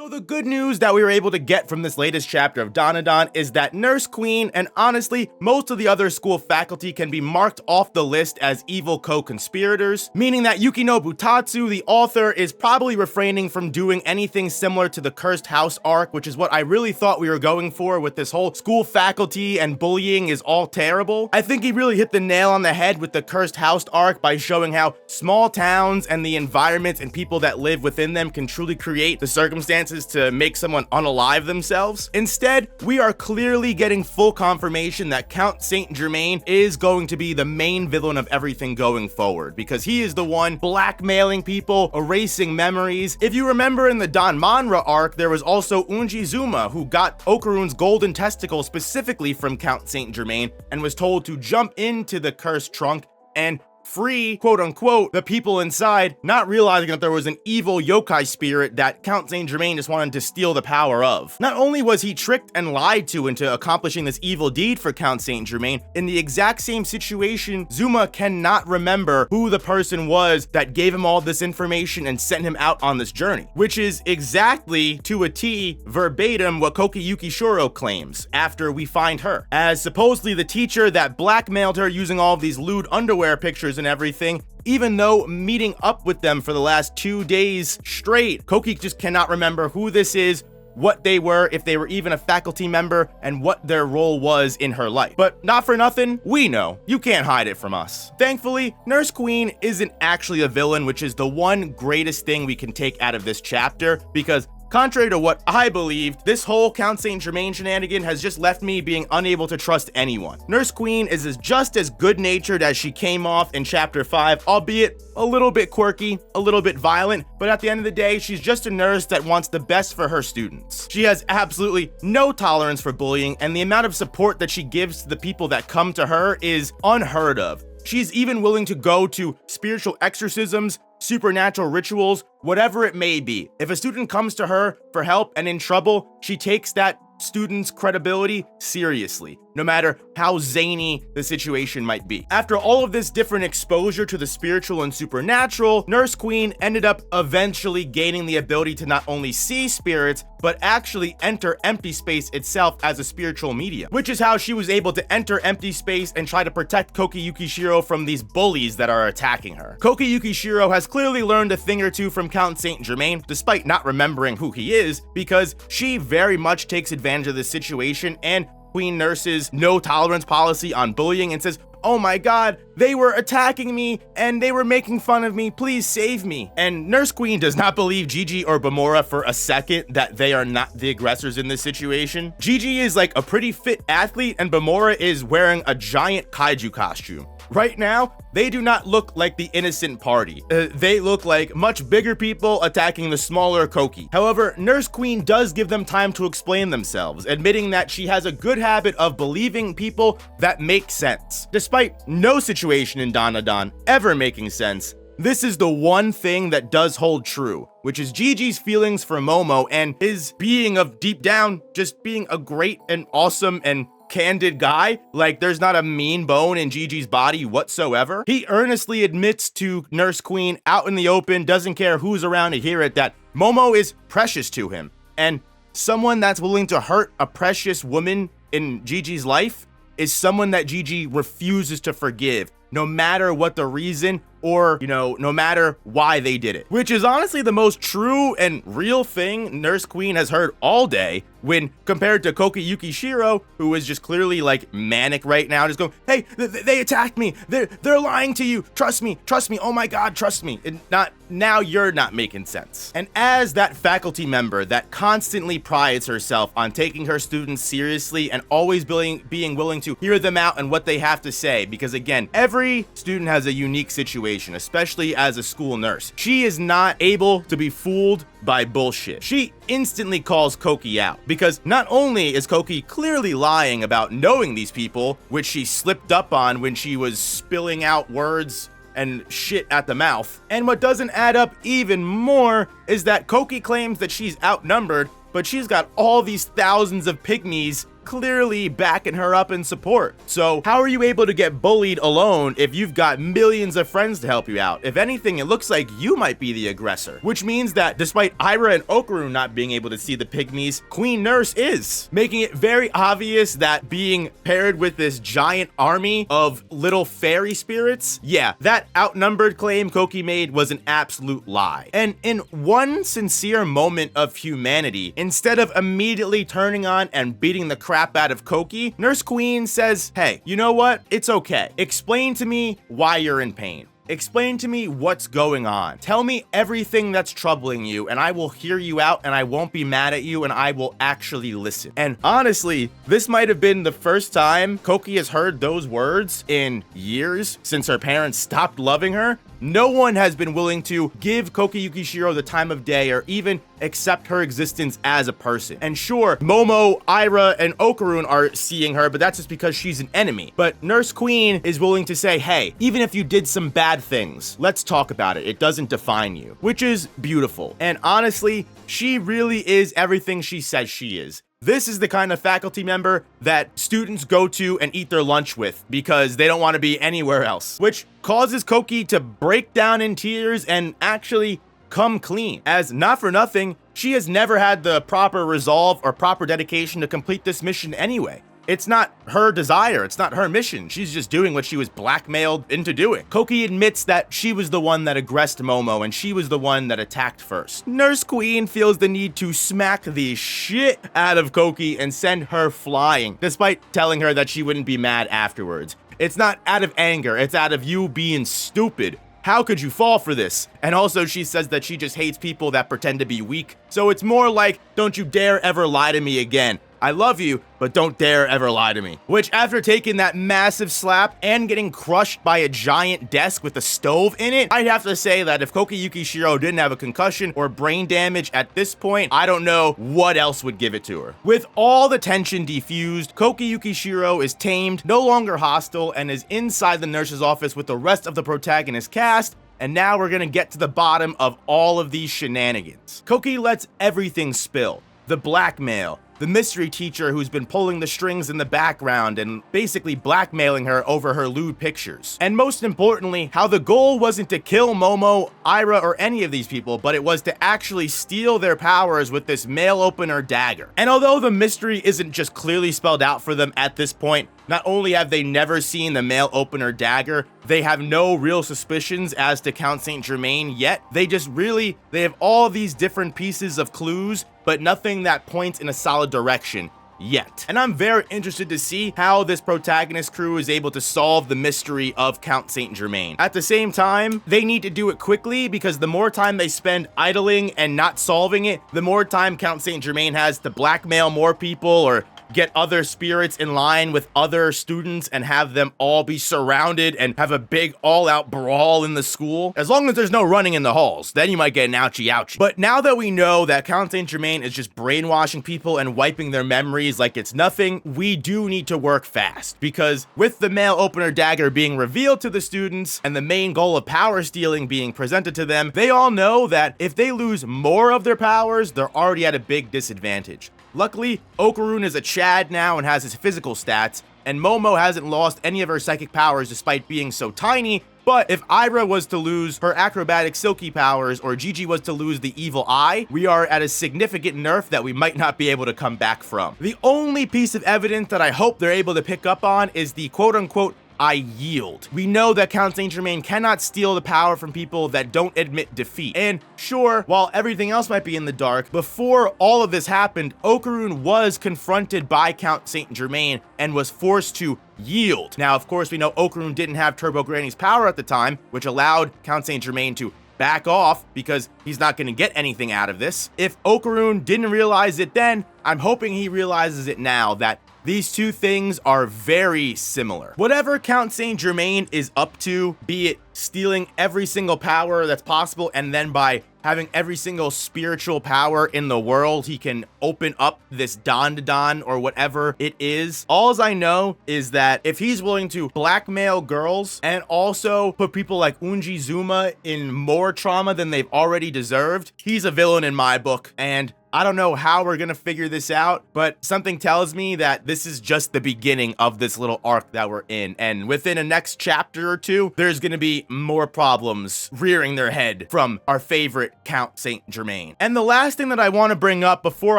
So the good news that we were able to get from this latest chapter of DanDaDan is that Nurse Queen and honestly most of the other school faculty can be marked off the list as evil co-conspirators, meaning that Yukinobu Tatsu, the author, is probably refraining from doing anything similar to the Cursed House arc, which is what I really thought we were going for with this whole school faculty and bullying is all terrible. I think he really hit the nail on the head with the Cursed House arc by showing how small towns and the environments and people that live within them can truly create the circumstances to make someone unalive themselves. Instead, we are clearly getting full confirmation that Count Saint Germain is going to be the main villain of everything going forward, because he is the one blackmailing people, erasing memories. If you remember in the Danmanra arc, there was also Unjizuma, who got Okarun's golden testicle specifically from Count Saint Germain and was told to jump into the cursed trunk and free, quote unquote, the people inside, not realizing that there was an evil yokai spirit that Count Saint Germain just wanted to steal the power of. Not only was he tricked and lied to into accomplishing this evil deed for Count Saint Germain, in the exact same situation, Zuma cannot remember who the person was that gave him all this information and sent him out on this journey, which is exactly, to a T, verbatim what Koki Yukishiro claims after we find her, as supposedly the teacher that blackmailed her using all of these lewd underwear pictures and everything, even though meeting up with them for the last 2 days straight. Koki just cannot remember who this is, what they were, if they were even a faculty member, and what their role was in her life. But not for nothing, we know. You can't hide it from us. Thankfully, Nurse Queen isn't actually a villain, which is the one greatest thing we can take out of this chapter, because contrary to what I believed, this whole Count Saint Germain shenanigan has just left me being unable to trust anyone. Nurse Queen is just as good-natured as she came off in chapter 5, albeit a little bit quirky, a little bit violent, but at the end of the day, she's just a nurse that wants the best for her students. She has absolutely no tolerance for bullying, and the amount of support that she gives to the people that come to her is unheard of. She's even willing to go to spiritual exorcisms, supernatural rituals, whatever it may be. If a student comes to her for help and in trouble, she takes that student's credibility seriously, no matter how zany the situation might be. After all of this different exposure to the spiritual and supernatural, Nurse Queen ended up eventually gaining the ability to not only see spirits, but actually enter empty space itself as a spiritual medium, which is how she was able to enter empty space and try to protect Koki Yukishiro from these bullies that are attacking her. Koki Yukishiro has clearly learned a thing or two from Count Saint Germain, despite not remembering who he is, because she very much takes advantage of this situation and Queen Nurse's no tolerance policy on bullying and says, "Oh my god, they were attacking me and they were making fun of me, please save me." And Nurse Queen does not believe Gigi or Bamora for a second that they are not the aggressors in this situation. Gigi is like a pretty fit athlete and Bamora is wearing a giant kaiju costume. Right now, they do not look like the innocent party. They look like much bigger people attacking the smaller Koki. However, Nurse Queen does give them time to explain themselves, admitting that she has a good habit of believing people that make sense. Despite no situation in DanDaDan ever making sense, this is the one thing that does hold true, which is Gigi's feelings for Momo and his being of deep down just being a great and awesome and candid guy. Like, there's not a mean bone in Gigi's body whatsoever. He earnestly admits to Nurse Queen out in the open, doesn't care who's around to hear it, that Momo is precious to him. And someone that's willing to hurt a precious woman in Gigi's life is someone that Gigi refuses to forgive, no matter what the reason or, no matter why they did it. Which is honestly the most true and real thing Nurse Queen has heard all day, when compared to Koki Yukishiro, who is just clearly like manic right now, just going, "Hey, they attacked me. They're lying to you. Trust me. Oh my god, trust me." And now you're not making sense. And as that faculty member that constantly prides herself on taking her students seriously and always being willing to hear them out and what they have to say, because again, every student has a unique situation, especially as a school nurse. She is not able to be fooled by bullshit. She instantly calls Koki out, because not only is Koki clearly lying about knowing these people, which she slipped up on when she was spilling out words and shit at the mouth, and what doesn't add up even more is that Koki claims that she's outnumbered, but she's got all these thousands of pygmies clearly backing her up in support. So how are you able to get bullied alone if you've got millions of friends to help you out? If anything, it looks like you might be the aggressor, which means that despite Ira and Okarun not being able to see the pygmies, Queen Nurse is, making it very obvious that being paired with this giant army of little fairy spirits, yeah, that outnumbered claim Koki made was an absolute lie. And in one sincere moment of humanity, instead of immediately turning on and beating the crap out of Koki, Nurse Queen says, hey, you know what? It's okay. Explain to me why you're in pain. Explain to me what's going on. Tell me everything that's troubling you, and I will hear you out, and I won't be mad at you, and I will actually listen. And honestly, this might have been the first time Koki has heard those words in years since her parents stopped loving her. No one has been willing to give Koki Yukishiro the time of day or even accept her existence as a person. And sure, Momo, Ira, and Okarun are seeing her, but that's just because she's an enemy. But Nurse Queen is willing to say, hey, even if you did some bad things, let's talk about it. It doesn't define you, which is beautiful. And honestly, she really is everything she says she is. This is the kind of faculty member that students go to and eat their lunch with because they don't want to be anywhere else, which causes Koki to break down in tears and actually come clean, as not for nothing, she has never had the proper resolve or proper dedication to complete this mission anyway. It's not her desire, it's not her mission. She's just doing what she was blackmailed into doing. Koki admits that she was the one that aggressed Momo and she was the one that attacked first. Nurse Queen feels the need to smack the shit out of Koki and send her flying, despite telling her that she wouldn't be mad afterwards. It's not out of anger, it's out of you being stupid. How could you fall for this? And also she says that she just hates people that pretend to be weak. So it's more like, don't you dare ever lie to me again. I love you, but don't dare ever lie to me. Which, after taking that massive slap and getting crushed by a giant desk with a stove in it, I'd have to say that if Koki Yukishiro didn't have a concussion or brain damage at this point, I don't know what else would give it to her. With all the tension defused, Koki Yukishiro is tamed, no longer hostile, and is inside the nurse's office with the rest of the protagonist cast. And now we're gonna get to the bottom of all of these shenanigans. Koki lets everything spill. The blackmail, the mystery teacher who's been pulling the strings in the background and basically blackmailing her over her lewd pictures. And most importantly, how the goal wasn't to kill Momo, Ira, or any of these people, but it was to actually steal their powers with this mail opener dagger. And although the mystery isn't just clearly spelled out for them at this point, not only have they never seen the mail opener dagger, they have no real suspicions as to Count Saint Germain yet. They have all these different pieces of clues, but nothing that points in a solid direction yet. And I'm very interested to see how this protagonist crew is able to solve the mystery of Count Saint Germain. At the same time, they need to do it quickly because the more time they spend idling and not solving it, the more time Count Saint Germain has to blackmail more people or get other spirits in line with other students and have them all be surrounded and have a big all-out brawl in the school. As long as there's no running in the halls, then you might get an ouchie. But now that we know that Count Saint Germain is just brainwashing people and wiping their memories like it's nothing, we do need to work fast, because with the mail opener dagger being revealed to the students and the main goal of power stealing being presented to them, they all know that if they lose more of their powers, they're already at a big disadvantage. Luckily, Okarun is a Chad now and has his physical stats, and Momo hasn't lost any of her psychic powers despite being so tiny, but if Ira was to lose her acrobatic silky powers or Gigi was to lose the evil eye, we are at a significant nerf that we might not be able to come back from. The only piece of evidence that I hope they're able to pick up on is the quote-unquote I yield. We know that Count Saint Germain cannot steal the power from people that don't admit defeat. And sure, while everything else might be in the dark, before all of this happened, Okarun was confronted by Count Saint Germain and was forced to yield. Now, of course, we know Okarun didn't have Turbo Granny's power at the time, which allowed Count Saint Germain to back off because he's not going to get anything out of this. If Okarun didn't realize it then, I'm hoping he realizes it now, that these two things are very similar. Whatever Count Saint Germain is up to, be it stealing every single power that's possible, and then by having every single spiritual power in the world, he can open up this DanDaDan or whatever it is. All I know is that if he's willing to blackmail girls and also put people like Unji Zuma in more trauma than they've already deserved, he's a villain in my book. And I don't know how we're gonna figure this out, but something tells me that this is just the beginning of this little arc that we're in, and within the next chapter or two, there's gonna be more problems rearing their head from our favorite Count Saint Germain. And the last thing that I want to bring up before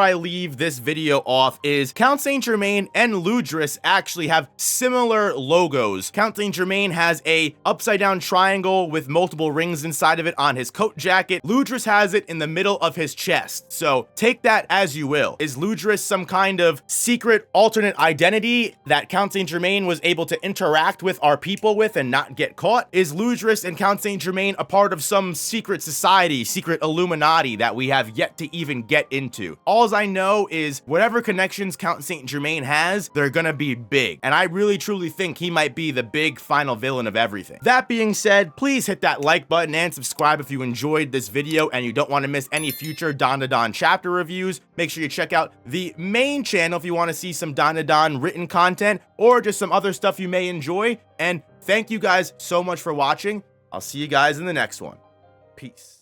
I leave this video off is Count Saint Germain and Ludris actually have similar logos. Count Saint Germain has a upside down triangle with multiple rings inside of it on his coat jacket. Ludris has it in the middle of his chest. So take that as you will. Is Ludris some kind of secret alternate identity that Count Saint Germain was able to interact with our people with and not get caught? Is Ludris and Count Saint Germain a part of some secret society, secret Illuminati that we have yet to even get into? All I know is whatever connections Count Saint Germain has, they're gonna be big. And I really truly think he might be the big final villain of everything. That being said, please hit that like button and subscribe if you enjoyed this video and you don't want to miss any future DanDaDan chapter reviews. Make sure you check out the main channel if you want to see some DanDaDan written content or just some other stuff you may enjoy. And thank you guys so much for watching. I'll see you guys in the next one. Peace.